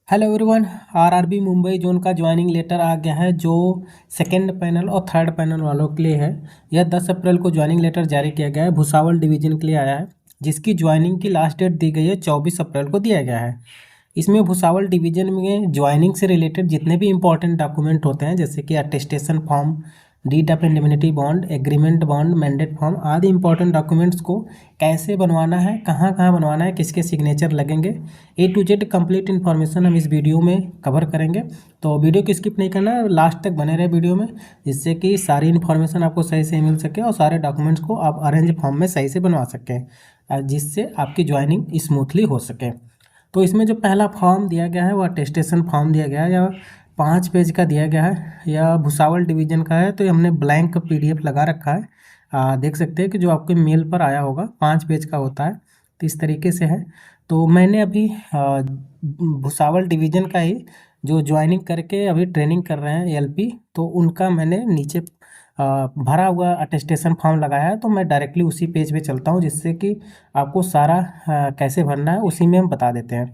Hello everyone. RRB Mumbai zone का joining letter आ गया है जो सेकेंड पैनल और थर्ड पैनल वालों के लिए है। यह 10 अप्रैल को ज्वाइनिंग लेटर जारी किया गया है, भुसावल डिवीजन के लिए आया है, जिसकी ज्वाइनिंग की लास्ट डेट दी गई है 24 अप्रैल को दिया गया है। इसमें भुसावल डिवीजन में ज्वाइनिंग से रिलेटेड जितने भी इंपॉर्टेंट डॉक्यूमेंट होते हैं, जैसे कि attestation form, deed of indemnity bond, agreement bond, mandate form आदि इंपॉर्टेंट डॉक्यूमेंट्स को कैसे बनवाना है, कहाँ कहाँ बनवाना है, किसके सिग्नेचर लगेंगे, ए टू जेड कंप्लीट इन्फॉर्मेशन हम इस वीडियो में कवर करेंगे। तो वीडियो को स्किप नहीं करना, लास्ट तक बने रहे वीडियो में, जिससे कि सारी इन्फॉर्मेशन आपको सही से मिल सके और सारे डॉक्यूमेंट्स को आप अरेंज फॉर्म में सही से बनवा सकें, जिससे आपकी ज्वाइनिंग स्मूथली हो सके। तो इसमें जो पहला फॉर्म दिया गया है वह अटेस्टेशन फॉर्म दिया गया है, या 5 पेज का दिया गया है, या भुसावल डिवीजन का है, तो ये हमने ब्लैंक PDF लगा रखा है। देख सकते हैं कि जो आपके मेल पर आया होगा 5 पेज का होता है, तो इस तरीके से है। तो मैंने अभी भुसावल डिवीजन का ही जो ज्वाइनिंग करके अभी ट्रेनिंग कर रहे हैं LP, तो उनका मैंने नीचे भरा हुआ अटेस्टेशन फॉर्म लगाया है, तो मैं डायरेक्टली उसी पेज पे चलता हूँ, जिससे कि आपको सारा कैसे भरना है उसी में हम बता देते हैं।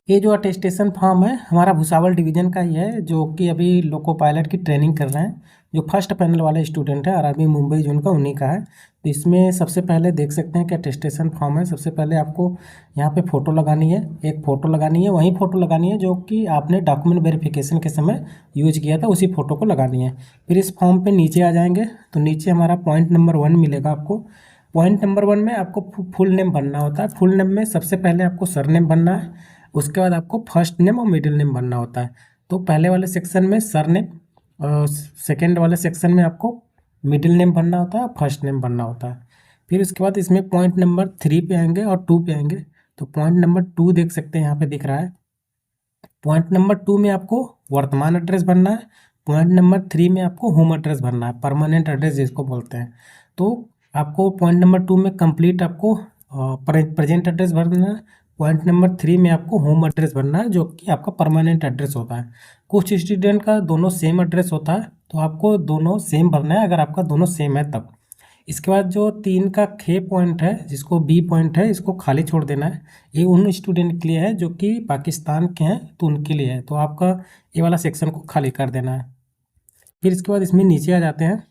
ये जो अटेस्टेशन फॉर्म है हमारा भुसावल डिवीजन का ही है, जो कि अभी लोको पायलट की ट्रेनिंग कर रहे हैं। जो फर्स्ट पैनल वाले स्टूडेंट है आरआरबी मुंबई जोन का, उन्हीं का है। तो इसमें सबसे पहले देख सकते हैं कि अटेस्टेशन फॉर्म है। सबसे पहले आपको यहाँ पे फ़ोटो लगानी है, एक फ़ोटो लगानी है, वही फ़ोटो लगानी है जो कि आपने डॉक्यूमेंट वेरिफिकेशन के समय यूज किया था, उसी फ़ोटो को लगानी है। फिर इस फॉर्म पर नीचे आ जाएंगे तो नीचे हमारा पॉइंट नंबर 1 मिलेगा आपको। पॉइंट नंबर 1 में आपको फुल नेम भरना होता है। फुल नेम में सबसे पहले आपको सरनेम भरना है, उसके बाद आपको फर्स्ट नेम और मिडिल नेम भरना होता है। तो पहले वाले सेक्शन में सरनेम और सेकेंड वाले सेक्शन में आपको मिडिल नेम भरना होता है और फर्स्ट नेम भरना होता है। फिर उसके बाद इसमें पॉइंट नंबर 3 पे आएंगे और 2 पे आएंगे। तो पॉइंट नंबर 2 देख सकते हैं यहाँ पे दिख रहा है। पॉइंट नंबर 2 में आपको वर्तमान एड्रेस भरना है। पॉइंट नंबर 3 में आपको होम एड्रेस भरना है, परमानेंट एड्रेस जिसको बोलते हैं। तो आपको पॉइंट नंबर 2 में कंप्लीट आपको प्रेजेंट एड्रेस भरना है। पॉइंट नंबर 3 में आपको होम एड्रेस भरना है, जो कि आपका परमानेंट एड्रेस होता है। कुछ स्टूडेंट का दोनों सेम एड्रेस होता है, तो आपको दोनों सेम भरना है, अगर आपका दोनों सेम है तब। इसके बाद जो 3 का खे पॉइंट है, जिसको B पॉइंट है, इसको खाली छोड़ देना है। ये उन स्टूडेंट के लिए है जो कि पाकिस्तान के हैं, तो उनके लिए है। तो आपका ये वाला सेक्शन को खाली कर देना है। फिर इसके बाद इसमें नीचे आ जाते हैं।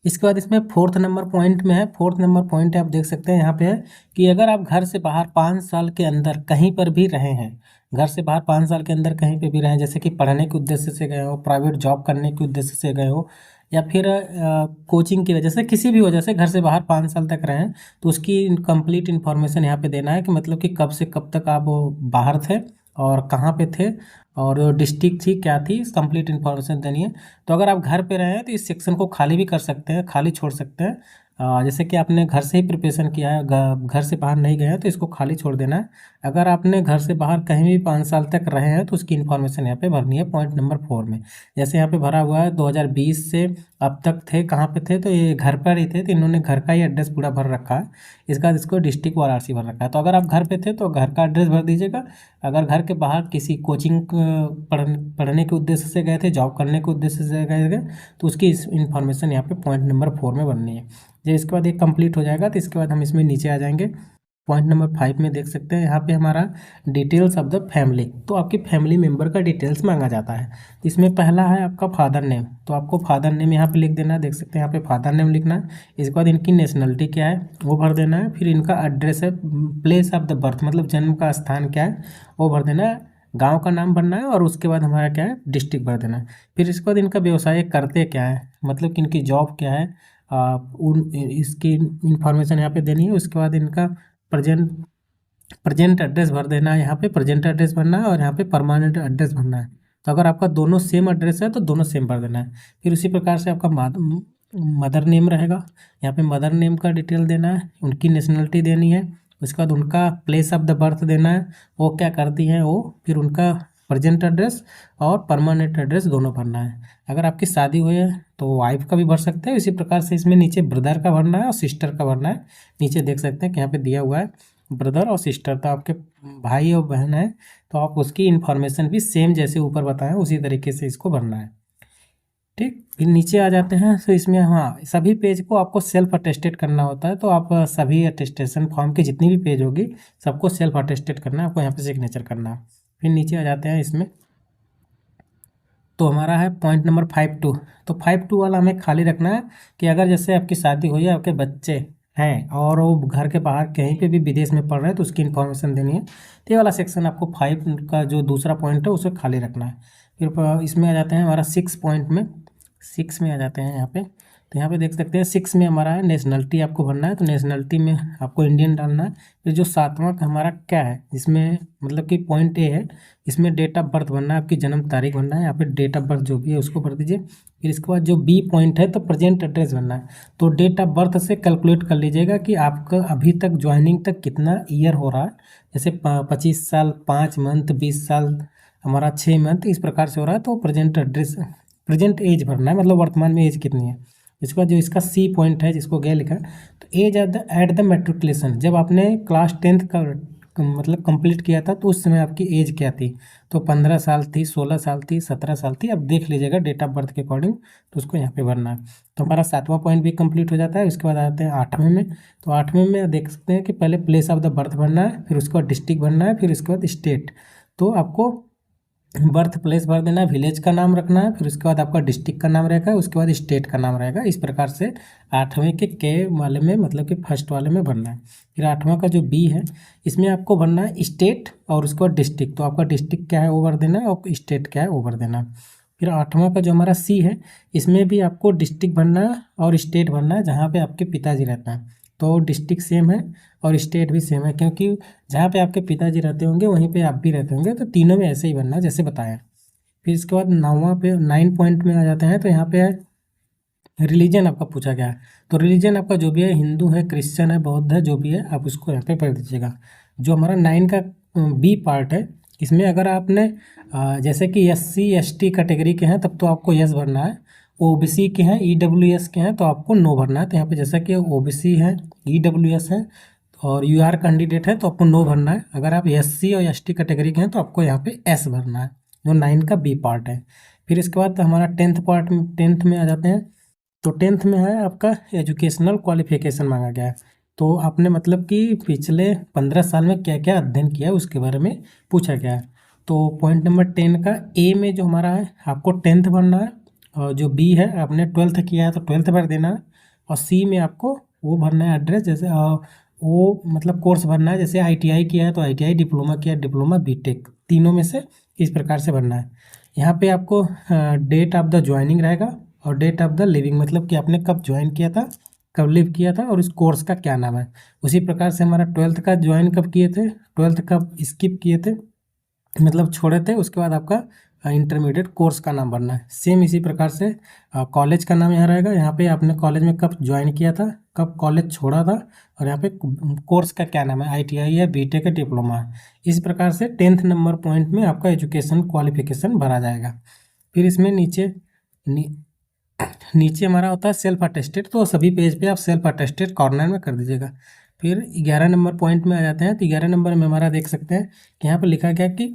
इसके बाद इसमें फोर्थ नंबर पॉइंट में है। फोर्थ नंबर पॉइंट आप देख सकते हैं यहाँ पे है कि अगर आप घर से बाहर 5 साल के अंदर कहीं पर भी रहे हैं, घर से बाहर 5 साल के अंदर कहीं पे भी रहे, जैसे कि पढ़ने के उद्देश्य से गए हो, प्राइवेट जॉब करने के उद्देश्य से गए हो, या फिर कोचिंग की वजह से, किसी भी वजह से घर से बाहर 5 साल तक रहे हैं, तो उसकी कंप्लीट इन्फॉर्मेशन यहाँ पे देना है कि मतलब कि कब से कब तक आप बाहर थे और कहाँ पे थे और डिस्ट्रिक्ट थी क्या थी, कंप्लीट इन्फॉर्मेशन देनी है। तो अगर आप घर पे रहे हैं तो इस सेक्शन को खाली भी कर सकते हैं, खाली छोड़ सकते हैं। जैसे कि आपने घर से ही प्रिपरेशन किया है, घर से बाहर नहीं गए हैं, तो इसको खाली छोड़ देना है। अगर आपने घर से बाहर कहीं भी 5 साल तक रहे हैं तो उसकी इन्फॉर्मेशन यहाँ पे भरनी है पॉइंट नंबर 4 में। जैसे यहाँ पे भरा हुआ है 2020 से अब तक थे, कहाँ पे थे, तो ये घर पर ही थे, तो इन्होंने घर का ही एड्रेस पूरा भर रखा है। इसका इसको डिस्ट्रिक्ट वाराणसी भर रखा है। तो अगर आप घर पे थे तो घर का एड्रेस भर दीजिएगा। अगर घर के बाहर किसी कोचिंग पढ़ने के उद्देश्य से गए थे, जॉब करने के उद्देश्य से गए थे, तो उसकी इन्फॉर्मेशन यहाँ पे पॉइंट नंबर 4 में बननी है। जब इसके बाद ये कंप्लीट हो जाएगा तो इसके बाद हम इसमें नीचे आ जाएंगे। पॉइंट नंबर 5 में देख सकते हैं यहाँ पे हमारा डिटेल्स ऑफ द फैमिली, तो आपकी फैमिली मेम्बर का डिटेल्स मांगा जाता है। इसमें पहला है आपका फादर नेम, तो आपको फादर नेम यहाँ पे लिख देना है। देख सकते हैं यहाँ पे फादर नेम लिखना है। इसके बाद इनकी नेशनलिटी क्या है वो भर देना है। फिर इनका एड्रेस है, प्लेस ऑफ द बर्थ मतलब जन्म का स्थान क्या है वो भर देना है। गाँव का नाम भरना है और उसके बाद हमारा क्या है डिस्ट्रिक्ट भर देना है। फिर इसके बाद इनका व्यवसाय करते क्या है, मतलब कि इनकी जॉब क्या है, इसकी इंफॉर्मेशन यहाँ पे देनी है। उसके बाद इनका प्रेजेंट प्रेजेंट एड्रेस भर देना है, यहाँ पे प्रेजेंट एड्रेस भरना है और यहाँ पे परमानेंट एड्रेस भरना है। तो अगर आपका दोनों सेम एड्रेस है तो दोनों सेम भर देना है। फिर उसी प्रकार से आपका मदर नेम रहेगा, यहाँ पे मदर नेम का डिटेल देना है, उनकी नेशनलिटी देनी है। उसके बाद उनका प्लेस ऑफ द बर्थ देना है, वो क्या करती हैं वो, फिर उनका प्रेजेंट एड्रेस और परमानेंट एड्रेस दोनों भरना है। अगर आपकी शादी हुई है तो वाइफ का भी भर सकते हैं। इसी प्रकार से इसमें नीचे ब्रदर का भरना है और सिस्टर का भरना है। नीचे देख सकते हैं कि यहाँ पे दिया हुआ है ब्रदर और सिस्टर, तो आपके भाई और बहन है, तो आप उसकी इन्फॉर्मेशन भी सेम जैसे ऊपर बताएं उसी तरीके से इसको भरना है। ठीक। फिर नीचे आ जाते हैं, तो इसमें हाँ सभी पेज को आपको सेल्फ अटेस्टेड करना होता है, तो आप सभी अटेस्टेशन फॉर्म की जितनी भी पेज होगी सबको सेल्फ अटेस्टेड करना है, आपको यहाँ पे सिग्नेचर करना है। फिर नीचे आ जाते हैं इसमें, तो हमारा है पॉइंट नंबर 5.2। तो 5.2 वाला हमें खाली रखना है कि अगर जैसे आपकी शादी हुई है, आपके बच्चे हैं और वो घर के बाहर कहीं पे भी विदेश में पढ़ रहे हैं तो उसकी इन्फॉर्मेशन देनी है। तो ये वाला सेक्शन आपको 5 का जो दूसरा पॉइंट है उसे खाली रखना है। फिर इसमें आ जाते हैं हमारा 6 पॉइंट में, 6 में आ जाते हैं यहाँ पे। तो यहाँ पे देख सकते हैं 6 में हमारा है नेशनलिटी आपको भरना है, तो नेशनलिटी में आपको इंडियन डालना है। फिर जो 7वां का हमारा क्या है, जिसमें मतलब कि पॉइंट ए है, इसमें डेट ऑफ बर्थ भरना है, आपकी जन्म तारीख भरना है, या फिर डेट ऑफ बर्थ जो भी है उसको भर दीजिए। फिर इसके बाद जो बी पॉइंट है, तो प्रेजेंट एड्रेस भरना है। तो डेट ऑफ बर्थ से कैलकुलेट कर लीजिएगा कि आपका अभी तक ज्वाइनिंग तक कितना ईयर हो रहा है। जैसे 25 साल 5 मंथ, 20 साल हमारा 6 मंथ, इस प्रकार से हो रहा है। तो प्रेजेंट एड्रेस, प्रेजेंट एज भरना है, मतलब वर्तमान में एज कितनी है। इसके बाद जो इसका सी पॉइंट है जिसको गया लिखा, तो एज एट द मेट्रिकुलेशन, जब आपने क्लास 10th का मतलब कंप्लीट किया था तो उस समय आपकी एज क्या थी। तो 15 साल थी, 16 साल थी, 17 साल थी, अब देख लीजिएगा डेट ऑफ बर्थ के अकॉर्डिंग, तो उसको यहाँ पे भरना है। तो हमारा 7वां पॉइंट भी कंप्लीट हो जाता है। उसके बाद आते हैं 8वें में। तो 8वें में देख सकते हैं कि पहले प्लेस ऑफ द बर्थ भरना है, फिर उसके बाद डिस्ट्रिक्ट भरना है, फिर उसके बाद स्टेट। तो आपको बर्थ प्लेस भर देना है, विलेज का नाम रखना है, फिर उसके बाद आपका डिस्ट्रिक्ट का नाम रहेगा, उसके बाद स्टेट का नाम रहेगा। इस प्रकार से 8वें के वाले में, मतलब कि फर्स्ट वाले में भरना है। फिर 8वां का जो बी है, इसमें आपको भरना है स्टेट और उसके बाद डिस्ट्रिक्ट। तो आपका डिस्ट्रिक्ट क्या है वो भर देना है, और स्टेट क्या है वो भर देना है। फिर 8वां का जो हमारा सी है, इसमें भी आपको डिस्ट्रिक्ट भरना है और स्टेट भरना है जहाँ पे आपके पिताजी रहता है। तो डिस्ट्रिक्ट सेम है और स्टेट भी सेम है, क्योंकि जहाँ पे आपके पिताजी रहते होंगे वहीं पे आप भी रहते होंगे, तो तीनों में ऐसे ही बनना है जैसे बताया। फिर इसके बाद 9वां पे 9 पॉइंट में आ जाते हैं। तो यहाँ पे है रिलीजन आपका पूछा गया है। तो रिलीजन आपका जो भी है, हिंदू है, क्रिश्चियन है, बौद्ध है, जो भी है आप उसको यहाँ पे पढ़ दीजिएगा। जो हमारा 9 का बी पार्ट है, इसमें अगर आपने जैसे कि SC ST कैटेगरी के हैं तब तो आपको यस भरना है। OBC के हैं, EWS के हैं तो आपको नो भरना है। तो यहाँ पे जैसा कि OBC है, EWS है और UR कैंडिडेट है तो आपको नो भरना है। अगर आप SC और ST कैटेगरी के हैं तो आपको यहाँ पे एस भरना है, जो 9 का बी पार्ट है। फिर इसके बाद हमारा 10th पार्ट, 10th में आ जाते हैं। तो 10th में है आपका एजुकेशनल क्वालिफिकेशन मांगा गया है। तो आपने मतलब कि पिछले 15 साल में क्या क्या अध्ययन किया है उसके बारे में पूछा गया है। तो पॉइंट नंबर 10 का ए में जो हमारा है, आपको 10th भरना है, और जो बी है आपने 12th किया है तो 12th भर देना है। और सी में आपको वो भरना है एड्रेस, जैसे वो मतलब कोर्स भरना है, जैसे ITI किया है तो ITI, डिप्लोमा किया है डिप्लोमा, BTech, तीनों में से इस प्रकार से भरना है। यहाँ पे आपको डेट ऑफ द ज्वाइनिंग रहेगा और डेट ऑफ द लिविंग, मतलब कि आपने कब ज्वाइन किया था, कब लिव किया था और इस कोर्स का क्या नाम है। उसी प्रकार से हमारा 12th का ज्वाइन कब किए थे, 12th कब स्किप किए थे, मतलब छोड़े थे, उसके बाद आपका इंटरमीडिएट कोर्स का नाम भरना है। सेम इसी प्रकार से कॉलेज का नाम यहाँ रहेगा, यहाँ पे आपने कॉलेज में कब ज्वाइन किया था, कब कॉलेज छोड़ा था, और यहाँ पे कोर्स का क्या नाम है, ITI है, BTech है, डिप्लोमा है। इस प्रकार से 10th नंबर पॉइंट में आपका एजुकेशन क्वालिफिकेशन भरा जाएगा। फिर इसमें नीचे नीचे हमारा होता है सेल्फ अटेस्टेड। तो सभी पेज पे आप सेल्फ अटेस्टेड कॉर्नर में कर दीजिएगा। फिर 11 नंबर पॉइंट में आ जाते हैं। तो 11 नंबर में हमारा देख सकते हैं कि यहाँ पर लिखा गया कि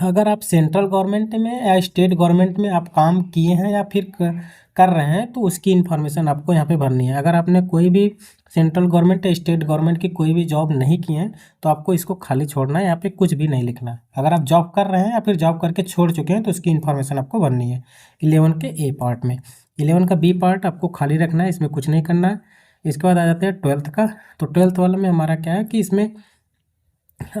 अगर आप सेंट्रल गवर्नमेंट में या स्टेट गवर्नमेंट में आप काम किए हैं या फिर कर रहे हैं तो उसकी इन्फॉर्मेशन आपको यहाँ पे भरनी है। अगर आपने कोई भी सेंट्रल गवर्नमेंट या स्टेट गवर्नमेंट की कोई भी जॉब नहीं की है तो आपको इसको खाली छोड़ना है, यहाँ पे कुछ भी नहीं लिखना है। अगर आप जॉब कर रहे हैं या फिर जॉब करके छोड़ चुके हैं तो उसकी इन्फॉर्मेशन आपको भरनी है 11 के ए पार्ट में। 11 का बी पार्ट आपको खाली रखना है, इसमें कुछ नहीं करना है। इसके बाद आ जाते हैं 12th का। तो 12th वाले में हमारा क्या है कि इसमें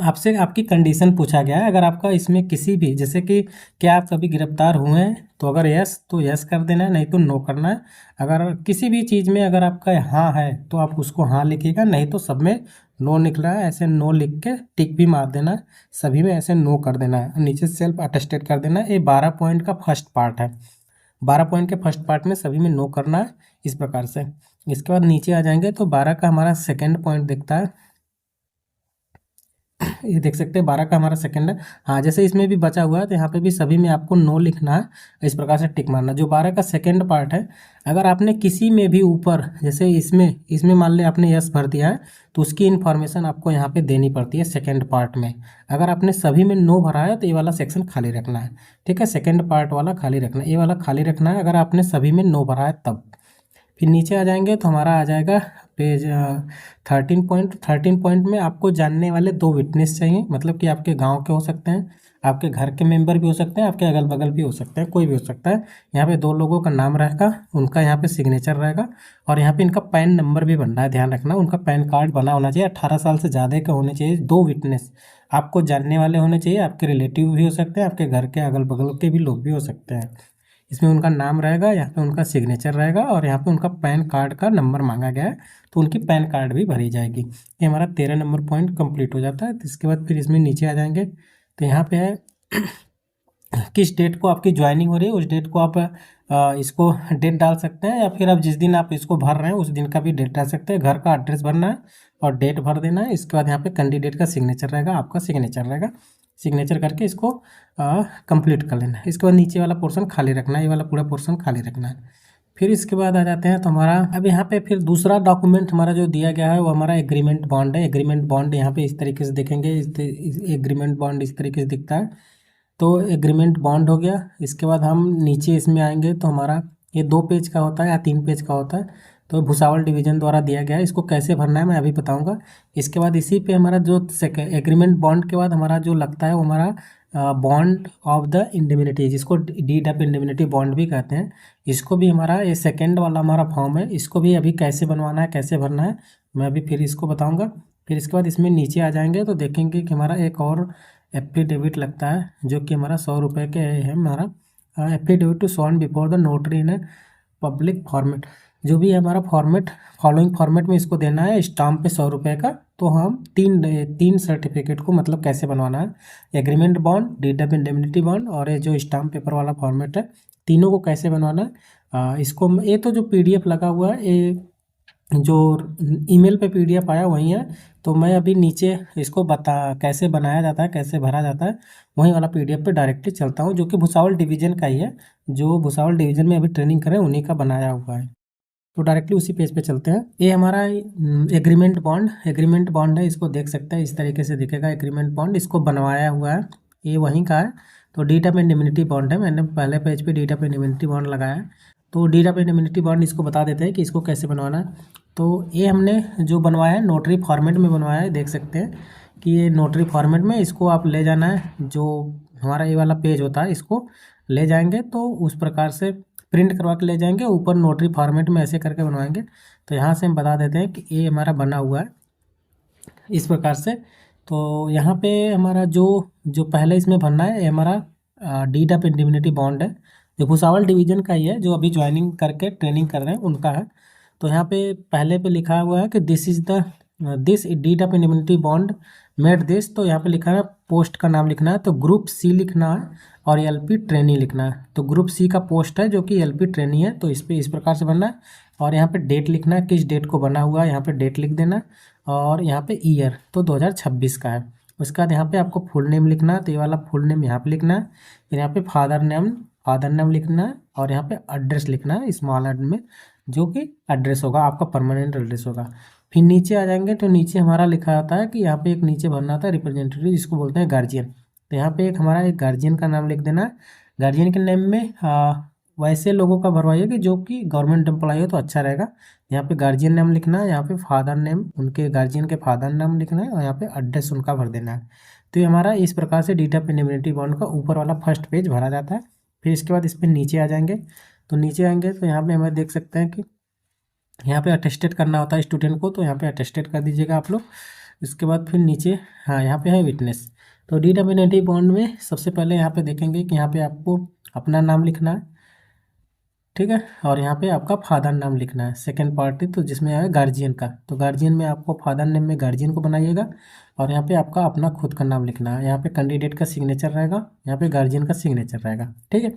आपसे आपकी कंडीशन पूछा गया है। अगर आपका इसमें किसी भी, जैसे कि क्या आप कभी गिरफ्तार हुए हैं, तो अगर यस तो यस कर देना है, नहीं तो नो करना है। अगर किसी भी चीज़ में अगर आपका हाँ है तो आप उसको हाँ लिखिएगा, नहीं तो सब में नो निकला है ऐसे नो लिख के टिक भी मार देना है, सभी में ऐसे नो कर देना है, नीचे सेल्फ अटेस्टेड कर देना है। ये 12 पॉइंट का फर्स्ट पार्ट है। 12 पॉइंट के फर्स्ट पार्ट में सभी में नो करना है इस प्रकार से। इसके बाद नीचे आ जाएंगे तो 12 का हमारा सेकेंड पॉइंट दिखता है। ये देख सकते हैं 12 का हमारा सेकंड है। हाँ, जैसे इसमें भी बचा हुआ है तो यहाँ पे भी सभी में आपको नो लिखना है, इस प्रकार से टिक मारना। जो 12 का सेकंड पार्ट है, अगर आपने किसी में भी ऊपर, जैसे इसमें इसमें मान लिया आपने यस भर दिया है, तो उसकी इन्फॉर्मेशन आपको यहाँ पे देनी पड़ती है सेकंड पार्ट में। अगर आपने सभी में नो भरा है तो ये वाला सेक्शन खाली रखना है, ठीक है। सेकंड पार्ट वाला खाली रखना है, ये वाला खाली रखना है अगर आपने सभी में नो भरा है तब। फिर नीचे आ जाएंगे तो हमारा आ जाएगा पेज 13 पॉइंट में आपको जानने वाले 2 विटनेस चाहिए, मतलब कि आपके गांव के हो सकते हैं, आपके घर के मेंबर भी हो सकते हैं, आपके अगल बगल भी हो सकते हैं, कोई भी हो सकता है। यहाँ पे 2 लोगों का नाम रहेगा, उनका यहाँ पे सिग्नेचर रहेगा, और यहाँ पे इनका पैन नंबर भी बनना है, ध्यान रखना। उनका पैन कार्ड बना होना चाहिए, 18 साल से ज़्यादा का होने चाहिए। 2 विटनेस आपको जानने वाले होने चाहिए, आपके रिलेटिव भी हो सकते हैं, आपके घर के अगल बगल के भी लोग भी हो सकते हैं। इसमें उनका नाम रहेगा, यहाँ पे उनका सिग्नेचर रहेगा, और यहाँ पे उनका पैन कार्ड का नंबर मांगा गया है, तो उनकी पैन कार्ड भी भरी जाएगी। ये हमारा 13 नंबर पॉइंट कंप्लीट हो जाता है। तो इसके बाद फिर इसमें नीचे आ जाएंगे तो यहाँ पे है किस डेट को आपकी ज्वाइनिंग हो रही है, उस डेट को आप इसको डेट डाल सकते हैं, या फिर आप जिस दिन आप इसको भर रहे हैं उस दिन का भी डेट डाल सकते हैं। घर का एड्रेस भरना है और डेट भर देना है। इसके बाद यहाँ पे कैंडिडेट का सिग्नेचर रहेगा, आपका सिग्नेचर रहेगा, सिग्नेचर करके इसको कंप्लीट कर लेना है। इसके बाद नीचे वाला पोर्शन खाली रखना है, ये वाला पूरा पोर्शन खाली रखना है। फिर इसके बाद आ जाते हैं तो हमारा अब यहाँ पे फिर दूसरा डॉक्यूमेंट हमारा जो दिया गया है वो हमारा एग्रीमेंट बॉन्ड है। एग्रीमेंट बॉन्ड यहाँ पे इस तरीके से देखेंगे, एग्रीमेंट बॉन्ड इस तरीके से दिखता है। तो एग्रीमेंट बॉन्ड हो गया। इसके बाद हम नीचे इसमें आएंगे तो हमारा ये 2 पेज का होता है या 3 पेज का होता है, तो भुसावल डिवीज़न द्वारा दिया गया है। इसको कैसे भरना है मैं अभी बताऊंगा। इसके बाद इसी पे हमारा जो एग्रीमेंट बॉन्ड के बाद हमारा जो लगता है वो हमारा बॉन्ड ऑफ द इंडेमनिटी, जिसको डीड ऑफ इंडेमनिटी बॉन्ड भी कहते हैं। इसको भी हमारा ये सेकेंड वाला हमारा फॉर्म है, इसको भी अभी कैसे बनवाना है, कैसे भरना है, मैं अभी फिर इसको बताऊँगा। फिर इसके बाद इसमें नीचे आ जाएंगे तो देखेंगे कि हमारा एक और एफिडेविट लगता है, जो कि हमारा 100 रुपये के है। हमारा affidavit to sworn before the notary in public format, जो भी है हमारा फॉर्मेट, फॉलोइंग फॉर्मेट में इसको देना है, स्टाम्प पे 100 रुपये का। तो हम तीन सर्टिफिकेट को मतलब कैसे बनवाना है, agreement bond, deed of indemnity bond, और ये जो स्टाम्प पेपर वाला फॉर्मेट है, तीनों को कैसे बनवाना है। इसको ये तो जो पीडीएफ लगा हुआ है, ये जो ईमेल पे पीडीएफ आया वही है। तो मैं अभी नीचे इसको कैसे बनाया जाता है, कैसे भरा जाता है, वही वाला पीडीएफ पे डायरेक्टली चलता हूँ, जो कि भुसावल डिवीज़न का ही है। जो भुसावल डिवीज़न में अभी ट्रेनिंग करें उन्हीं का बनाया हुआ है। तो डायरेक्टली उसी पेज पे चलते हैं। ये हमारा एग्रीमेंट बॉन्ड है, इसको देख सकते हैं, इस तरीके से दिखेगा एग्रीमेंट बॉन्ड। इसको बनवाया हुआ है, ये वहीं का है। तो डीड ऑफ इंडेमनिटी बॉन्ड है, मैंने पहले पेज पे डीड ऑफ इंडेमनिटी बॉन्ड लगाया है। तो डीड ऑफ इंडेमनिटी बॉन्ड इसको बता देते हैं कि इसको कैसे बनवाना है। तो ये हमने जो बनवाया है नोटरी फॉर्मेट में बनवाया है, देख सकते हैं कि ये नोटरी फॉर्मेट में इसको आप ले जाना है। जो हमारा ये वाला पेज होता है इसको ले जाएंगे तो उस प्रकार से प्रिंट करवा के ले जाएंगे, ऊपर नोटरी फॉर्मेट में ऐसे करके बनवाएंगे। तो यहाँ से हम बता देते हैं कि ये हमारा बना हुआ है इस प्रकार से। तो यहाँ पे हमारा जो जो पहले इसमें भरना है, ये हमारा डीड ऑफ इंडेमनिटी बॉन्ड है, जो भुसावल डिवीज़न का ही है, जो अभी ज्वाइनिंग करके ट्रेनिंग कर रहे हैं उनका है। तो यहाँ पे पहले पे लिखा हुआ है कि this deed of indemnity bond made this. तो यहाँ पे लिखा है पोस्ट का नाम लिखना है, तो ग्रुप सी लिखना है और एलपी ट्रेनी लिखना है। तो ग्रुप सी का पोस्ट है जो कि एलपी ट्रेनी है, तो इस पे इस प्रकार से बनना है। और यहाँ पे डेट लिखना है, किस डेट को बना हुआ है, यहाँ पे डेट लिख देना। और यहाँ पे ईयर तो 2026 का है। उसके बाद यहाँ पे आपको फुल नेम लिखना है, तो ये वाला फुल नेम यहाँ पे लिखना है। फिर यहाँ पे फादर नेम लिखना है, और यहाँ पे एड्रेस लिखना है स्मॉल एड में, जो कि एड्रेस होगा आपका, परमानेंट एड्रेस होगा। फिर नीचे आ जाएंगे तो नीचे हमारा लिखा होता है कि यहाँ पे एक नीचे भरना होता है रिप्रेजेंटेटिव, जिसको बोलते हैं गार्जियन। तो यहाँ पे हमारा एक गार्जियन का नाम लिख देना है। गार्जियन के नेम में वैसे लोगों का भरवाइए कि जो कि गवर्नमेंट एम्प्लॉय हो तो अच्छा रहेगा। यहाँ पे गार्जियन नेम लिखना है, यहाँ पे फादर नेम, उनके गार्जियन के फादर नाम लिखना है, और यहाँ पे एड्रेस उनका भर देना है। तो ये हमारा इस प्रकार से डीड ऑफ इंडेमनिटी बॉन्ड का ऊपर वाला फर्स्ट पेज भरा जाता है। फिर इसके बाद इस पर नीचे आ जाएंगे तो नीचे आएंगे तो यहाँ पे हमें देख सकते हैं कि यहाँ पे अटेस्टेड करना होता है स्टूडेंट को, तो यहाँ पे अटेस्टेड कर दीजिएगा आप लोग। इसके बाद फिर नीचे हाँ यहाँ पे है विटनेस। तो डीड ऑफ इंडेमनिटी बॉन्ड में सबसे पहले यहाँ पे देखेंगे कि यहाँ पे आपको अपना नाम लिखना है। ठीक है। और यहाँ पे आपका फादर नाम लिखना है, सेकंड पार्टी तो जिसमें है गार्जियन का, तो गार्जियन में आपको फादर नेम में गार्जियन को बनाइएगा और यहाँ पे आपका अपना खुद का नाम लिखना है। यहाँ पे कैंडिडेट का सिग्नेचर रहेगा, यहाँ पे गार्जियन का सिग्नेचर रहेगा, ठीक है।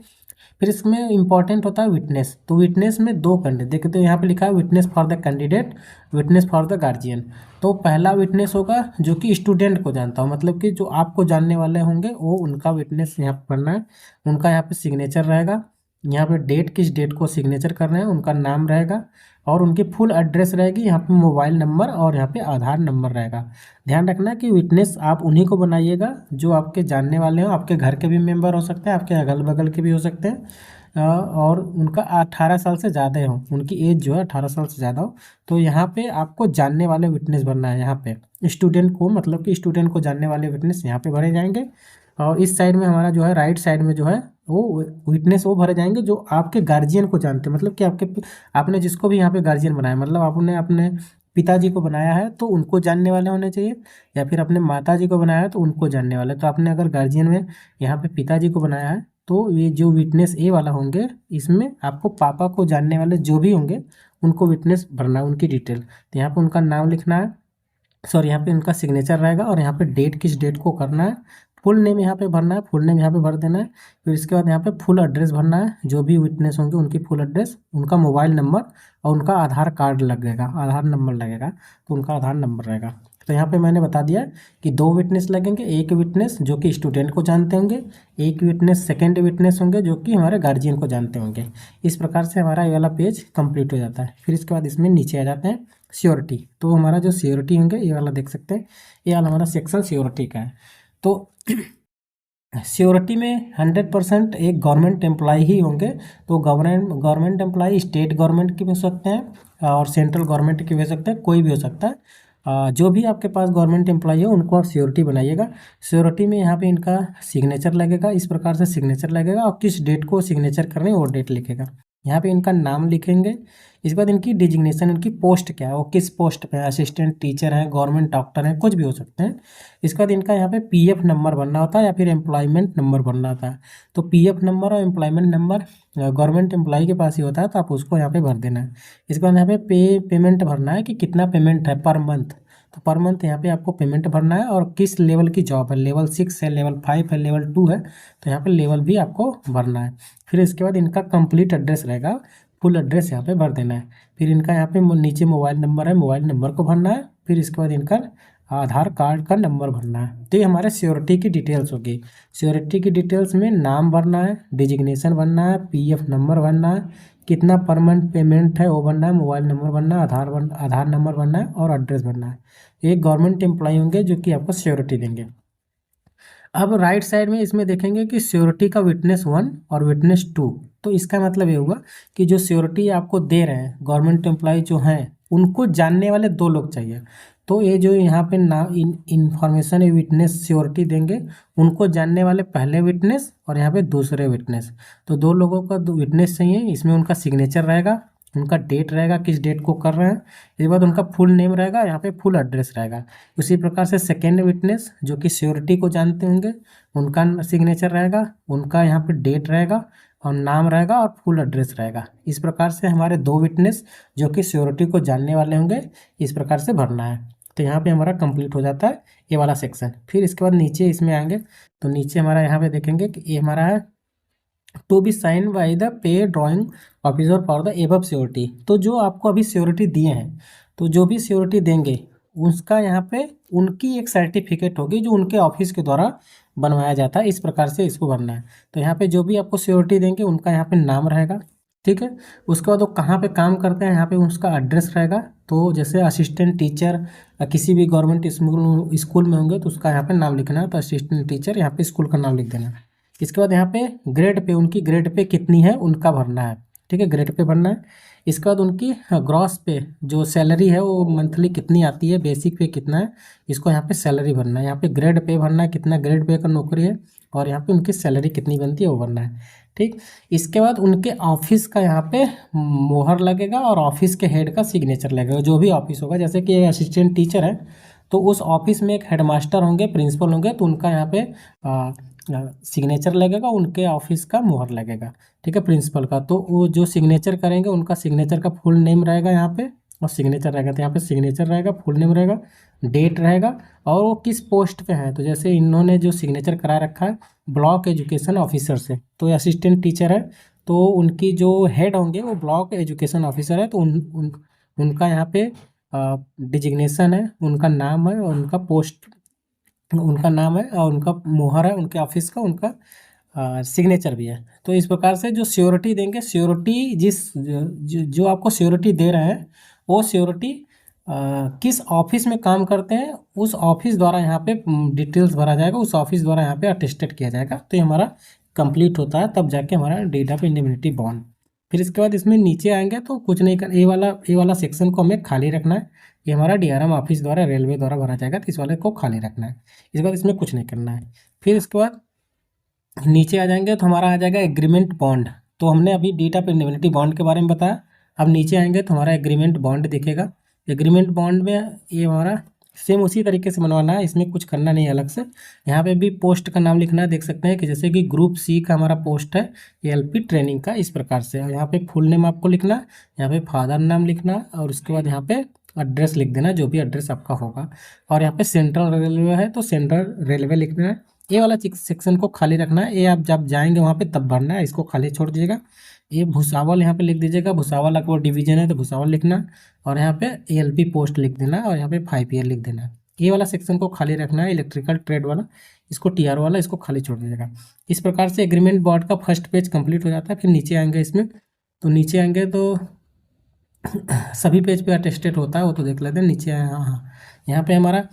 फिर इसमें इंपॉर्टेंट होता है विटनेस, तो विटनेस में दो कैंडिडेट देखते हैं, यहाँ पे लिखा है witness for the candidate, witness for the guardian. तो पहला विटनेस होगा जो कि स्टूडेंट को जानता हो, मतलब कि जो आपको जानने वाले होंगे वो उनका विटनेस यहाँ पर पढ़ना है, उनका यहाँ पे सिग्नेचर रहेगा, यहाँ पे डेट किस डेट को सिग्नेचर कर रहे हैं उनका नाम रहेगा और उनकी फुल एड्रेस रहेगी, यहाँ पे मोबाइल नंबर और यहाँ पे आधार नंबर रहेगा। ध्यान रखना कि विटनेस आप उन्हीं को बनाइएगा जो आपके जानने वाले हो, आपके घर के भी मेंबर हो सकते हैं, आपके अगल बगल के भी हो सकते हैं, और उनका 18 साल से ज़्यादा हो, उनकी एज जो है 18 साल से ज़्यादा हो। तो यहाँ पे आपको जानने वाले विटनेस भरना है, यहाँ पे स्टूडेंट को, मतलब कि स्टूडेंट को जानने वाले विटनेस यहाँ पे भरे जाएंगे। और इस साइड में हमारा जो है राइट साइड में जो है वो विटनेस वो भरे जाएंगे जो आपके गार्जियन को जानते हैं, मतलब कि आपने जिसको भी यहाँ पे गार्जियन बनाया, मतलब आपने अपने पिताजी को बनाया है तो उनको जानने वाले होने चाहिए, या फिर अपने माता जी को बनाया है तो उनको जानने वाले। तो आपने अगर गार्जियन में यहाँ पे पिताजी को बनाया है तो ये जो विटनेस ए वाला होंगे इसमें आपको पापा को जानने वाले जो भी होंगे उनको विटनेस भरना है, उनकी डिटेल। तो यहाँ पे उनका नाम लिखना है, सॉरी यहाँ पे उनका सिग्नेचर रहेगा और यहाँ पे डेट किस डेट को करना है, फुल नेम यहाँ पे भरना है, फुल नेम यहाँ पे भर देना है। फिर इसके बाद यहाँ पे फुल एड्रेस भरना है, जो भी विटनेस होंगे उनकी फुल एड्रेस, उनका मोबाइल नंबर और उनका आधार कार्ड लगेगा, आधार नंबर लगेगा, तो उनका आधार नंबर रहेगा। तो यहाँ पे मैंने बता दिया कि दो विटनेस लगेंगे, एक विटनेस जो कि स्टूडेंट को जानते होंगे, एक विटनेस सेकेंड विटनेस होंगे जो कि हमारे गार्जियन को जानते होंगे। इस प्रकार से हमारा ये वाला पेज कंप्लीट हो जाता है। फिर इसके बाद इसमें नीचे आ जाते हैं श्योरिटी। तो हमारा जो श्योरिटी होंगे ये वाला देख सकते हैं, ये वाला हमारा सेक्शन श्योरिटी का है। तो श्योरिटी में 100% एक गवर्नमेंट एम्प्लॉय ही होंगे, तो गवर्नमेंट एम्प्लॉय स्टेट गवर्नमेंट के भी हो सकते हैं और सेंट्रल गवर्नमेंट के भी हो सकते हैं, कोई भी हो सकता है। जो भी आपके पास गवर्नमेंट एम्प्लॉय हो उनको आप श्योरिटी बनाइएगा। श्योरिटी में यहाँ पे इनका सिग्नेचर लगेगा, इस प्रकार से सिग्नेचर लगेगा और किस डेट को सिग्नेचर करने वो डेट लिखेगा। यहाँ पे इनका नाम लिखेंगे, इसके बाद इनकी डिजिग्नेशन, इनकी पोस्ट क्या है, वो किस पोस्ट पे, असिस्टेंट टीचर हैं, गवर्नमेंट डॉक्टर हैं, कुछ भी हो सकते हैं। इसके बाद इनका यहाँ पे पीएफ नंबर भरना होता है या फिर एम्प्लॉयमेंट नंबर भरना होता है। तो पीएफ नंबर और एम्प्लॉयमेंट नंबर गवर्नमेंट एम्प्लॉय के पास ही होता है, तो आप उसको यहाँ पे भर देना है। इसके बाद यहाँ पे पेमेंट भरना है कि कितना पेमेंट है पर मंथ, तो पर मंथ यहाँ पे आपको पेमेंट भरना है और किस लेवल की जॉब है, लेवल 6 है, लेवल 5 है, लेवल 2 है, तो यहाँ पे लेवल भी आपको भरना है। फिर इसके बाद इनका कंप्लीट एड्रेस रहेगा, फुल एड्रेस यहाँ पे भर देना है। फिर इनका यहाँ पे नीचे मोबाइल नंबर है, मोबाइल नंबर को भरना है। फिर इसके बाद इनका आधार कार्ड का नंबर भरना है। तो ये हमारे श्योरिटी की डिटेल्स होगी। श्योरिटी की डिटेल्स में नाम भरना है, डिजिग्नेशन भरना है, पीएफ नंबर भरना है, कितना पर मंथ पेमेंट है वो भरना है, मोबाइल नंबर भरना है, आधार नंबर भरना है और एड्रेस भरना है। एक गवर्नमेंट एम्प्लॉय होंगे जो कि आपको श्योरिटी देंगे। अब राइट साइड में इसमें देखेंगे कि श्योरिटी का विटनेस 1 और विटनेस 2। तो इसका मतलब ये हुआ कि जो श्योरिटी आपको दे रहे हैं गवर्नमेंट एम्प्लॉय जो हैं उनको जानने वाले 2 लोग चाहिए। तो ये जो यहाँ पे इंफॉर्मेशन है विटनेस श्योरिटी देंगे उनको जानने वाले पहले विटनेस और यहाँ पे दूसरे विटनेस। तो 2 लोगों का विटनेस चाहिए, इसमें उनका सिग्नेचर रहेगा, उनका डेट रहेगा किस डेट को कर रहे हैं, इसके बाद उनका फुल नेम रहेगा, यहाँ पे फुल एड्रेस रहेगा। उसी प्रकार से सेकेंड विटनेस जो कि श्योरिटी को जानते होंगे उनका सिग्नेचर रहेगा, उनका यहाँ पे डेट रहेगा और नाम रहेगा और फुल एड्रेस रहेगा। इस प्रकार से हमारे 2 विटनेस जो कि श्योरिटी को जानने वाले होंगे इस प्रकार से भरना है। तो यहाँ पे हमारा कंप्लीट हो जाता है ये वाला सेक्शन। फिर इसके बाद नीचे इसमें आएंगे तो नीचे हमारा यहाँ पे देखेंगे कि ये हमारा है to be sign by the pay drawing officer for the above surety. तो जो आपको अभी श्योरिटी दिए हैं, तो जो भी श्योरिटी देंगे उसका यहाँ पे उनकी एक सर्टिफिकेट होगी जो उनके ऑफिस के द्वारा बनवाया जाता है। इस प्रकार से इसको भरना है। तो यहाँ पे जो भी आपको श्योरिटी देंगे उनका यहाँ पे नाम रहेगा, ठीक है। उसके बाद वो कहाँ पे काम करते हैं यहाँ पे उसका एड्रेस रहेगा। तो जैसे असिस्टेंट टीचर किसी भी गवर्नमेंट स्कूल में होंगे तो उसका यहाँ पे नाम लिखना है, तो असिस्टेंट टीचर यहाँ पे स्कूल का नाम लिख देना है। इसके बाद यहाँ पे ग्रेड पे, उनकी ग्रेड पे कितनी है उनका भरना है, ठीक है, ग्रेड पे भरना है। इसके बाद उनकी ग्रॉस पे जो सैलरी है वो मंथली कितनी आती है, बेसिक पे कितना है, इसको यहाँ पे सैलरी भरना है। यहाँ पे ग्रेड पे भरना है, कितना ग्रेड पे का नौकरी है और यहाँ पे उनकी सैलरी कितनी बनती है वो भरना है, ठीक। इसके बाद उनके ऑफिस का यहाँ पे मोहर लगेगा और ऑफिस के हेड का सिग्नेचर लगेगा। जो भी ऑफिस होगा, जैसे कि असिस्टेंट टीचर है तो उस ऑफिस में एक हेडमास्टर होंगे, प्रिंसिपल होंगे, तो उनका यहाँ पे सिग्नेचर लगेगा, उनके ऑफिस का मुहर लगेगा, ठीक है, प्रिंसिपल का। तो वो जो सिग्नेचर करेंगे उनका सिग्नेचर का फुल नेम रहेगा यहाँ पे, और सिग्नेचर रहेगा, तो यहाँ पे सिग्नेचर रहेगा, फुल नेम रहेगा, डेट रहेगा, और वो किस पोस्ट पे है। तो जैसे इन्होंने जो सिग्नेचर करा रखा है ब्लॉक एजुकेशन ऑफिसर से, तो असिस्टेंट टीचर है, तो उनकी जो हेड होंगे वो ब्लॉक एजुकेशन ऑफिसर है, तो उनका यहाँ पे डिजिग्नेशन है, उनका नाम है, और उनका पोस्ट, उनका नाम है, और उनका मुहर है उनके ऑफिस का, उनका सिग्नेचर भी है। तो इस प्रकार से जो श्योरिटी देंगे, श्योरिटी जो आपको श्योरिटी दे रहे हैं वो श्योरिटी किस ऑफिस में काम करते हैं उस ऑफिस द्वारा यहाँ पे डिटेल्स भरा जाएगा, उस ऑफिस द्वारा यहाँ पे अटेस्टेड किया जाएगा। तो ये हमारा कंप्लीट होता है, तब जाके हमारा डेट ऑफ इंडेमनिटी बॉन्ड। फिर इसके बाद इसमें नीचे आएंगे तो कुछ नहीं कर, ये वाला सेक्शन को हमें खाली रखना है। ये हमारा डीआरएम ऑफिस द्वारा, रेलवे द्वारा भरा जाएगा, तो इस वाले को खाली रखना है। इसके बाद इसमें कुछ नहीं करना है। फिर इसके बाद नीचे आ जाएंगे तो हमारा आ जाएगा एग्रीमेंट बॉन्ड। तो हमने अभी डेट ऑफ इंडेमनिटी बॉन्ड के बारे में बताया। अब नीचे आएंगे तो हमारा एग्रीमेंट बॉन्ड दिखेगा। एग्रीमेंट बॉन्ड में ये हमारा सेम उसी तरीके से बनवाना है, इसमें कुछ करना नहीं है अलग से। यहाँ पे भी पोस्ट का नाम लिखना है, देख सकते हैं कि जैसे कि ग्रुप सी का हमारा पोस्ट है एलपी ट्रेनिंग का, इस प्रकार से। और यहाँ पे फुल नेम आपको लिखना है, यहाँ पे फादर नाम लिखना है, और उसके बाद यहाँ पे एड्रेस लिख देना, जो भी एड्रेस आपका होगा। और यहाँ पे सेंट्रल रेलवे है तो सेंट्रल रेलवे लिख देना है। ये वाला सेक्शन को खाली रखना है, ये आप जब जाएंगे वहाँ पे तब भरना है, इसको खाली छोड़ दीजिएगा। ये भुसावल यहाँ पे लिख दीजिएगा, भुसावल आपको डिवीजन है तो भुसावल लिखना, और यहाँ पे एएलपी पोस्ट लिख देना, और यहाँ पे 5 ईयर लिख देना। ये वाला सेक्शन को खाली रखना है, इलेक्ट्रिकल ट्रेड वाला, इसको टीआर वाला, इसको खाली छोड़ दीजिएगा। इस प्रकार से एग्रीमेंट बोर्ड का फर्स्ट पेज कंप्लीट हो जाता है। फिर नीचे आएंगे इसमें, तो नीचे आएंगे तो सभी पेज पे अटेस्टेड होता है, वो तो देख लेते हैं। नीचे हाँ हाँ, यहाँ पे हमारा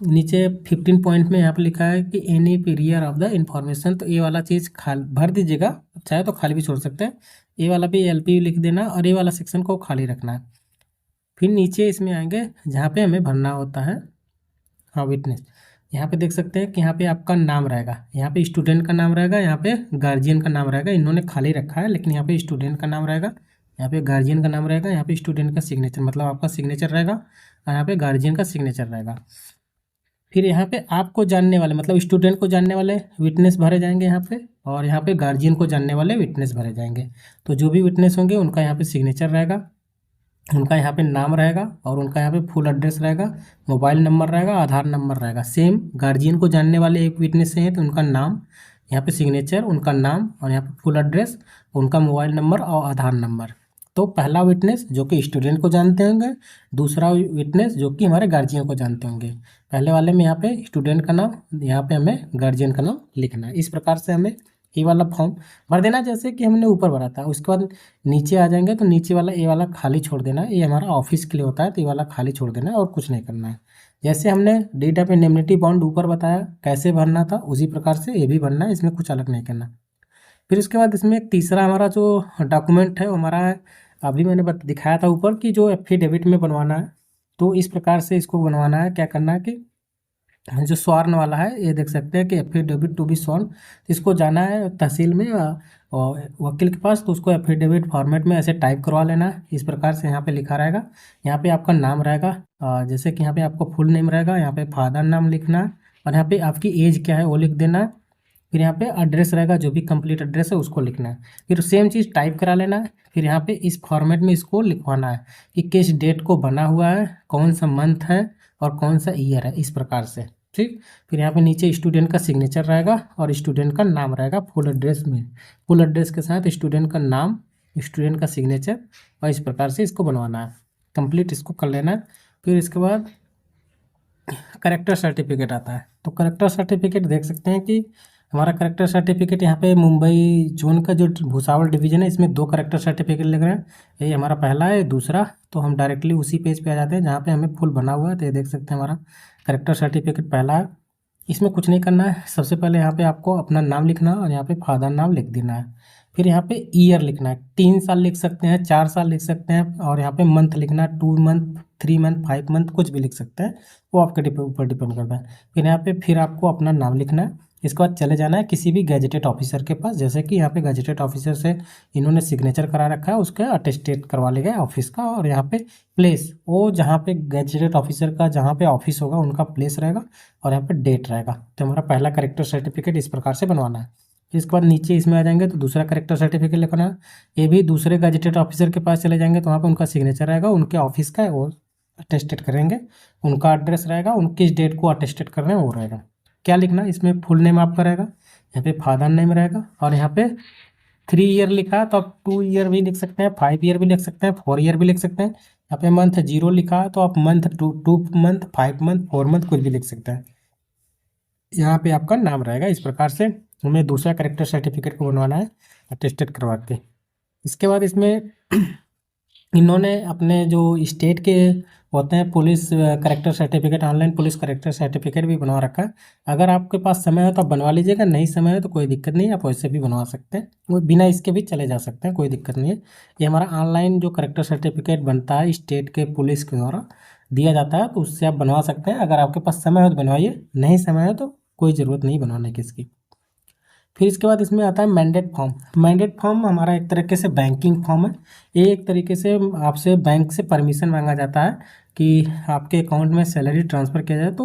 नीचे 15 पॉइंट में यहाँ पे लिखा है कि any period of the information, तो ये वाला चीज़ भर दीजिएगा, चाहे तो खाली भी छोड़ सकते हैं। ये वाला भी एलपी लिख देना, और ये वाला सेक्शन को खाली रखना है। फिर नीचे इसमें आएंगे जहाँ पे हमें भरना होता है हाँ विटनेस। यहाँ पे देख सकते हैं कि यहाँ पे आपका नाम रहेगा, यहाँ पे स्टूडेंट का नाम रहेगा, यहाँ पे गार्जियन का नाम रहेगा। इन्होंने खाली रखा है, लेकिन यहाँ पे स्टूडेंट का नाम रहेगा, यहाँ पे गार्जियन का नाम रहेगा, यहाँ पे स्टूडेंट का सिग्नेचर, मतलब आपका सिग्नेचर रहेगा, और यहाँ पे गार्जियन का सिग्नेचर रहेगा। फिर यहाँ पे आपको जानने वाले, मतलब स्टूडेंट को जानने वाले विटनेस भरे जाएंगे यहाँ पे, और यहाँ पे गार्जियन को जानने वाले विटनेस भरे जाएंगे। तो जो भी विटनेस होंगे उनका यहाँ पे सिग्नेचर रहेगा, उनका यहाँ पे नाम रहेगा, और उनका यहाँ पे फुल एड्रेस रहेगा, मोबाइल नंबर रहेगा, आधार नंबर रहेगा। सेम गार्जियन को जानने वाले एक विटनेस हैं तो उनका नाम, यहाँ पे सिग्नेचर, उनका नाम, और यहाँ पे फुल एड्रेस, उनका मोबाइल नंबर और आधार नंबर। तो पहला विटनेस जो कि स्टूडेंट को जानते होंगे, दूसरा विटनेस जो कि हमारे गार्जियन को जानते होंगे। पहले वाले में यहाँ पे स्टूडेंट का नाम, यहाँ पे हमें गार्जियन का नाम लिखना है। इस प्रकार से हमें ये वाला फॉर्म भर देना जैसे कि हमने ऊपर भरा था। उसके बाद नीचे आ जाएंगे तो नीचे वाला ये वाला खाली छोड़ देना है, ये हमारा ऑफिस के लिए होता है, तो ये वाला खाली छोड़ देना है और कुछ नहीं करना है। जैसे हमने डेट ऑफ इंडेमनिटी बॉन्ड ऊपर बताया कैसे भरना था, उसी प्रकार से ये भी भरना है, इसमें कुछ अलग नहीं करना। फिर उसके बाद इसमें एक तीसरा हमारा जो डॉक्यूमेंट है वो हमारा है, अभी मैंने दिखाया था ऊपर कि जो एफिडेविट में बनवाना है। तो इस प्रकार से इसको बनवाना है, क्या करना है कि जो स्वर्ण वाला है ये देख सकते हैं कि एफिडेविट टू बी स्वर्ण, इसको जाना है तहसील में और वकील के पास, तो उसको एफिडेविट फॉर्मेट में ऐसे टाइप करवा लेना है। इस प्रकार से यहाँ पे लिखा रहेगा, यहाँ पे आपका नाम रहेगा, जैसे कि यहाँ पे आपको फुल नेम रहेगा, यहाँ पे फादर नाम लिखना है, और यहाँ पे आपकी एज क्या है वो लिख देना है। फिर यहाँ पे एड्रेस रहेगा, जो भी कंप्लीट एड्रेस है उसको लिखना है। फिर सेम चीज़ टाइप करा लेना है। फिर यहाँ पे इस फॉर्मेट में इसको लिखवाना है कि किस डेट को बना हुआ है, कौन सा मंथ है और कौन सा ईयर है, इस प्रकार से। ठीक, फिर यहाँ पे नीचे स्टूडेंट का सिग्नेचर रहेगा और स्टूडेंट का नाम रहेगा फुल एड्रेस में, फुल एड्रेस के साथ स्टूडेंट का नाम, स्टूडेंट का सिग्नेचर, और इस प्रकार से इसको बनवाना है। कंप्लीट इसको कर लेना है। फिर इसके बाद करेक्टर सर्टिफिकेट आता है। तो करेक्टर सर्टिफिकेट देख सकते हैं कि हमारा करेक्टर सर्टिफिकेट यहाँ पे मुंबई जोन का जो भुसावल डिवीजन है इसमें 2 करेक्टर सर्टिफिकेट लग रहे हैं। ये हमारा पहला है, दूसरा। तो हम डायरेक्टली उसी पेज पे आ जाते हैं जहाँ पे हमें फुल बना हुआ है। तो ये देख सकते हैं हमारा करेक्टर सर्टिफिकेट पहला है। इसमें कुछ नहीं करना है, सबसे पहले यहाँ पे आपको अपना नाम लिखना है और यहाँ पे फादर नाम लिख देना है। फिर यहाँ पे ईयर लिखना है, 3 साल लिख सकते हैं, 4 साल लिख सकते हैं, और यहाँ पे मंथ लिखना है, 2 मंथ, 3 मंथ, 5 मंथ, कुछ भी लिख सकते हैं, वो आपके ऊपर डिपेंड करता है। फिर यहाँ पे फिर आपको अपना नाम लिखना है, इसके बाद चले जाना है किसी भी गैजेटेड ऑफिसर के पास, जैसे कि यहाँ पे गैजेटेड ऑफिसर से इन्होंने सिग्नेचर करा रखा है, उसका अटेस्टेड करवा लेगा ऑफिस का। और यहाँ पे प्लेस, वो जहाँ पे गैजेटेड ऑफिसर का जहाँ पे ऑफिस होगा उनका प्लेस रहेगा और यहाँ पे डेट रहेगा। तो हमारा पहला करेक्टर सर्टिफिकेट इस प्रकार से बनवाना है। इसके बाद नीचे इसमें आ जाएंगे तो दूसरा करेक्टर सर्टिफिकेट लिखना है। ये भी दूसरे गैजेटेड ऑफिसर के पास चले जाएंगे तो वहाँ पे उनका सिग्नेचर रहेगा, उनके ऑफिस का वो अटेस्टेड करेंगे, उनका एड्रेस रहेगा, उनकी किस डेट को अटेस्टेड कर रहे हैं वो रहेगा। क्या लिखना है इसमें, फुल नेम आपका रहेगा, यहाँ पे फादर नेम रहेगा, और यहाँ पे 3 ईयर लिखा है तो आप 2 ईयर भी लिख सकते हैं, 5 ईयर भी लिख सकते हैं, 4 ईयर भी लिख सकते हैं। यहाँ पे मंथ 0 लिखा है तो आप मंथ 2 मंथ, 5 मंथ, 4 मंथ कुछ भी लिख सकते हैं। यहाँ पे आपका नाम रहेगा। इस प्रकार से हमें दूसरा करेक्टर सर्टिफिकेट को बनवाना है अटेस्टेड करवा के। इसके बाद इसमें इन्होंने अपने जो स्टेट के होते हैं police character certificate, online police character certificate भी बनवा रखा है। अगर आपके पास समय हो तो आप बनवा लीजिएगा, नहीं समय हो तो कोई दिक्कत नहीं है, आप वैसे भी बनवा सकते हैं, वो बिना इसके भी चले जा सकते हैं, कोई दिक्कत नहीं है। ये हमारा ऑनलाइन जो करेक्टर सर्टिफिकेट बनता है स्टेट के पुलिस के द्वारा दिया जाता है, तो उससे आप बनवा सकते हैं। अगर आपके पास समय हो तो बनवाइए, नहीं समय हो तो कोई ज़रूरत नहीं बनवाने की इसकी। फिर इसके बाद इसमें आता है मैंडेट फॉर्म। मैंडेट फॉर्म हमारा एक तरीके से बैंकिंग फॉर्म है। ये एक तरीके से आपसे बैंक से परमिशन मांगा जाता है कि आपके अकाउंट में सैलरी ट्रांसफ़र किया जाए, तो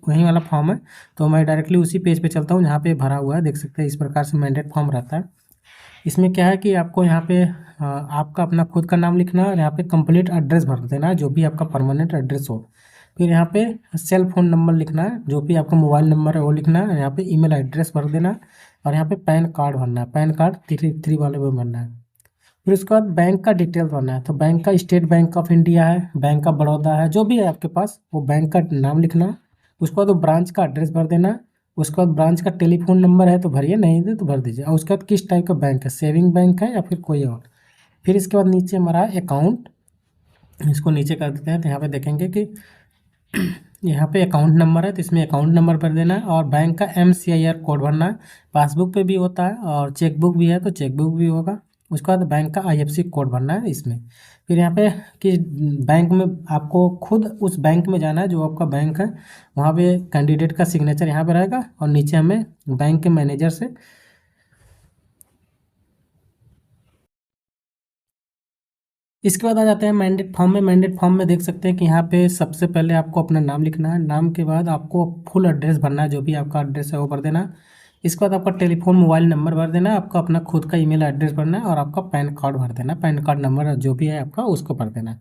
वही वाला फॉर्म है। तो मैं डायरेक्टली उसी पेज पे चलता हूँ जहाँ पे भरा हुआ है, देख सकते हैं इस प्रकार से मैंडेट फॉर्म रहता है। इसमें क्या है कि आपको यहाँ पे आपका अपना खुद का नाम लिखना है और यहाँ पे कंप्लीट एड्रेस भर देना है, जो भी आपका परमानेंट एड्रेस हो। फिर यहाँ पे सेल फोन नंबर लिखना है, जो भी आपका मोबाइल नंबर है वो लिखना है। यहाँ पे ईमेल एड्रेस भर देना है और यहाँ पे पैन कार्ड भरना है, पैन कार्ड 3 वाले में भरना है। फिर उसके बाद बैंक का डिटेल भरना है, तो बैंक का स्टेट बैंक ऑफ इंडिया है, बैंक ऑफ बड़ौदा है, जो भी है आपके पास वो बैंक का नाम लिखना है। उसके बाद वो ब्रांच का एड्रेस भर देना है। उसके बाद ब्रांच का टेलीफोन नंबर है तो भरिए, नहीं दे तो भर दीजिए। और उसके बाद किस टाइप का बैंक है, सेविंग बैंक है या फिर कोई और। फिर इसके बाद नीचे हमारा अकाउंट, इसको नीचे कर देते हैं तो यहाँ पे देखेंगे कि यहाँ पे अकाउंट नंबर है तो इसमें अकाउंट नंबर भर देना है और बैंक का MCIR कोड भरना है। पासबुक पे भी होता है और चेकबुक भी है तो चेकबुक भी होगा। उसके बाद बैंक का IFSC कोड भरना है इसमें। फिर यहाँ पे किस बैंक में आपको खुद उस बैंक में जाना है जो आपका बैंक है, वहाँ पे कैंडिडेट का सिग्नेचर यहाँ पे रहेगा और नीचे हमें बैंक के मैनेजर से इसके बाद आ जाते हैं मैंडेट फॉर्म में। मैंडेट फॉर्म में देख सकते हैं कि यहाँ पे सबसे पहले आपको अपना नाम लिखना है, नाम के बाद आपको फुल एड्रेस भरना है, जो भी आपका एड्रेस है वो भर देना। इसके बाद आपका टेलीफोन मोबाइल नंबर भर देना, आपका अपना खुद का ईमेल एड्रेस भरना है और आपका पैन कार्ड भर देना, पैन कार्ड नंबर जो भी है आपका उसको भर देना है।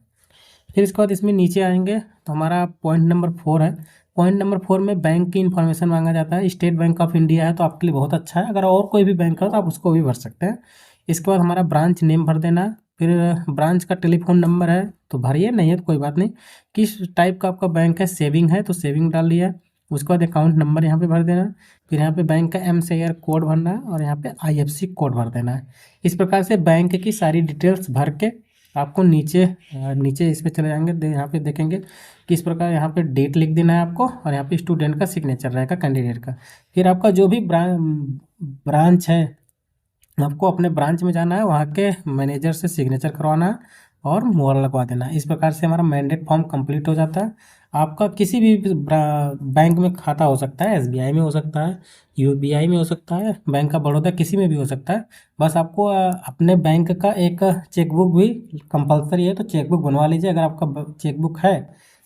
फिर इसके बाद इसमें नीचे आएंगे तो हमारा पॉइंट नंबर 4 है। पॉइंट नंबर 4 में बैंक की इन्फॉर्मेशन मांगा जाता है। स्टेट बैंक ऑफ इंडिया है तो आपके लिए बहुत अच्छा है, अगर और कोई भी बैंक है तो आप उसको भी भर सकते हैं। इसके बाद हमारा ब्रांच नेम भर देना है। फिर ब्रांच का टेलीफोन नंबर है तो भरिए, नहीं है तो कोई बात नहीं। किस टाइप का आपका बैंक है, सेविंग है तो सेविंग डाल लिया। उसके बाद अकाउंट नंबर यहाँ पे भर देना। फिर यहाँ पे बैंक का MCIR कोड भरना है और यहाँ पे IFSC कोड भर देना है। इस प्रकार से बैंक की सारी डिटेल्स भर के आपको नीचे नीचे इस पे चले जाएंगे, यहाँ पे देखेंगे कि इस प्रकार यहाँ पे डेट लिख देना है आपको और यहाँ पे स्टूडेंट का सिग्नेचर रहेगा कैंडिडेट का। फिर आपका जो भी ब्रांच है, आपको अपने ब्रांच में जाना है, वहाँ के मैनेजर से सिग्नेचर करवाना है और मोहर लगवा देना है। इस प्रकार से हमारा मैंडेट फॉर्म कंप्लीट हो जाता है। आपका किसी भी बैंक में खाता हो सकता है, SBI में हो सकता है, UBI में हो सकता है, बैंक ऑफ बड़ौदा, किसी में भी हो सकता है। बस आपको अपने बैंक का एक चेकबुक भी कंपलसरी है तो चेकबुक बनवा लीजिए। अगर आपका चेकबुक है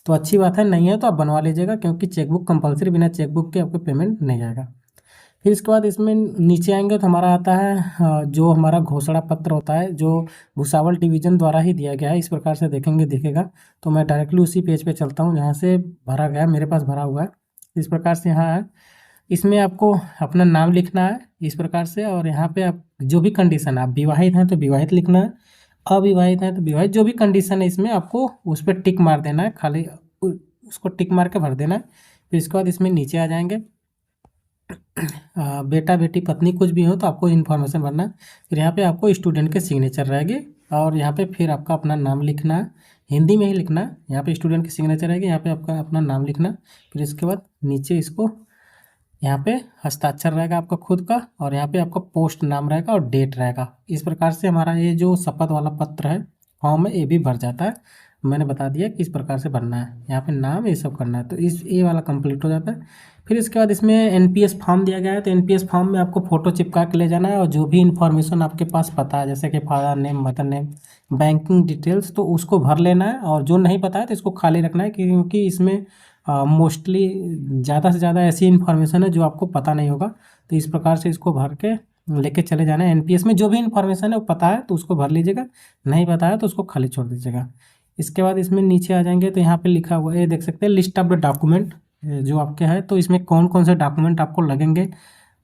तो अच्छी बात है, नहीं है तो आप बनवा लीजिएगा, क्योंकि चेकबुक कंपलसरी, बिना चेकबुक के आपको पेमेंट नहीं आएगा। फिर इसके बाद इसमें नीचे आएंगे तो हमारा आता है जो हमारा घोषणा पत्र होता है, जो भुसावल डिवीज़न द्वारा ही दिया गया है। इस प्रकार से देखेंगे दिखेगा, तो मैं डायरेक्टली उसी पेज पे चलता हूँ जहाँ से भरा गया है, मेरे पास भरा हुआ है। इस प्रकार से यहाँ है, इसमें आपको अपना नाम लिखना है इस प्रकार से। और यहाँ पे आप जो भी कंडीशन, आप विवाहित हैं तो विवाहित लिखना है, अविवाहित हैं तो विवाहित, जो भी कंडीशन है इसमें आपको उस पर टिक मार देना है, खाली उसको टिक मार के भर देना है। फिर इसके बाद इसमें नीचे आ जाएंगे, बेटा बेटी पत्नी कुछ भी हो तो आपको इन्फॉर्मेशन भरना है। फिर यहाँ पे आपको स्टूडेंट के सिग्नेचर रहेंगे और यहाँ पे फिर आपका अपना नाम लिखना है, हिंदी में ही लिखना है। यहाँ पे स्टूडेंट की सिग्नेचर रहेगी, यहाँ पे आपका अपना नाम लिखना। फिर इसके बाद नीचे इसको यहाँ पे हस्ताक्षर रहेगा आपका खुद का और यहाँ पे आपका पोस्ट नाम रहेगा और डेट रहेगा। इस प्रकार से हमारा ये जो शपथ वाला पत्र है, फॉर्म है, ये भी भर जाता है। मैंने बता दिया किस प्रकार से भरना है। यहाँ पे नाम ये सब करना है, तो इस ये वाला कंप्लीट हो जाता है। फिर इसके बाद इसमें एनपीएस फॉर्म दिया गया है, तो एनपीएस फॉर्म में आपको फ़ोटो चिपका के ले जाना है, और जो भी इन्फॉर्मेशन आपके पास पता है, जैसे कि father name, mother name, banking details, तो उसको भर लेना है। और जो नहीं पता है तो इसको खाली रखना है, क्योंकि इसमें मोस्टली ज़्यादा से ज़्यादा ऐसी इन्फॉर्मेशन है जो आपको पता नहीं होगा। तो इस प्रकार से इसको भर के लेके चले जाना है। एनपीएस में जो भी इन्फॉर्मेशन है वो पता है तो उसको भर लीजिएगा, नहीं पता है तो उसको खाली छोड़ दीजिएगा। इसके बाद इसमें नीचे आ जाएंगे तो यहाँ पे लिखा हुआ है, ये देख सकते हैं लिस्ट ऑफ द डॉक्यूमेंट जो आपके है। तो इसमें कौन कौन से डॉक्यूमेंट आपको लगेंगे,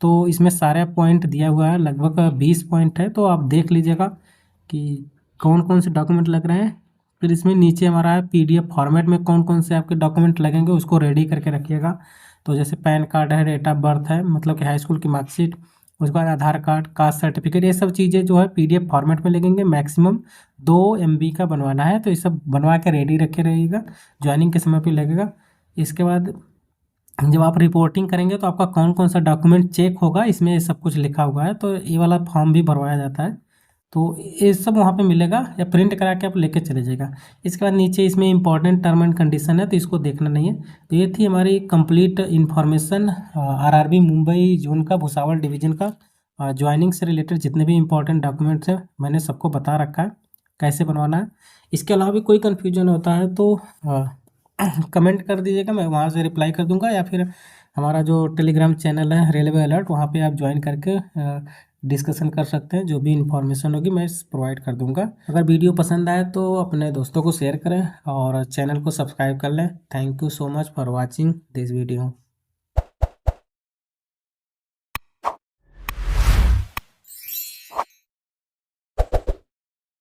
तो इसमें सारे पॉइंट दिया हुआ है, लगभग 20 पॉइंट है, तो आप देख लीजिएगा कि कौन कौन से डॉक्यूमेंट लग रहे हैं। फिर इसमें नीचे हमारा है पीडीएफ फॉर्मेट में कौन कौन से आपके डॉक्यूमेंट लगेंगे, उसको रेडी करके रखिएगा। तो जैसे पैन कार्ड है, डेट ऑफ बर्थ है, मतलब कि हाई स्कूल की मार्कशीट, उसके बाद आधार कार्ड, कास्ट सर्टिफिकेट, ये सब चीज़ें जो है पीडीएफ फॉर्मेट में लगेंगे। मैक्सिमम 2 MB का बनवाना है, तो ये सब बनवा के रेडी रखे रहिएगा, ज्वाइनिंग के समय पे लगेगा। इसके बाद जब आप रिपोर्टिंग करेंगे तो आपका कौन कौन सा डॉक्यूमेंट चेक होगा, इसमें सब कुछ लिखा हुआ है। तो ये वाला फॉर्म भी भरवाया जाता है, तो ये सब वहाँ पे मिलेगा, या प्रिंट करा के आप लेके चले जाएगा। इसके बाद नीचे इसमें इंपॉर्टेंट टर्म एंड कंडीशन है, तो इसको देखना नहीं है। तो ये थी हमारी complete information RRB Mumbai zone का, भुसावल डिवीजन का ज्वाइनिंग से रिलेटेड जितने भी इंपॉर्टेंट डॉक्यूमेंट्स हैं मैंने सबको बता रखा है कैसे बनवाना है। इसके अलावा भी कोई कन्फ्यूजन होता है तो कमेंट कर दीजिएगा, मैं वहाँ से रिप्लाई कर दूंगा, या फिर हमारा जो टेलीग्राम चैनल है रेलवे अलर्ट, वहाँ पे आप ज्वाइन करके डिस्कशन कर सकते हैं। जो भी इन्फॉर्मेशन होगी मैं प्रोवाइड कर दूंगा। अगर वीडियो पसंद आए तो अपने दोस्तों को शेयर करें और चैनल को सब्सक्राइब कर लें। Thank you so much for watching this video.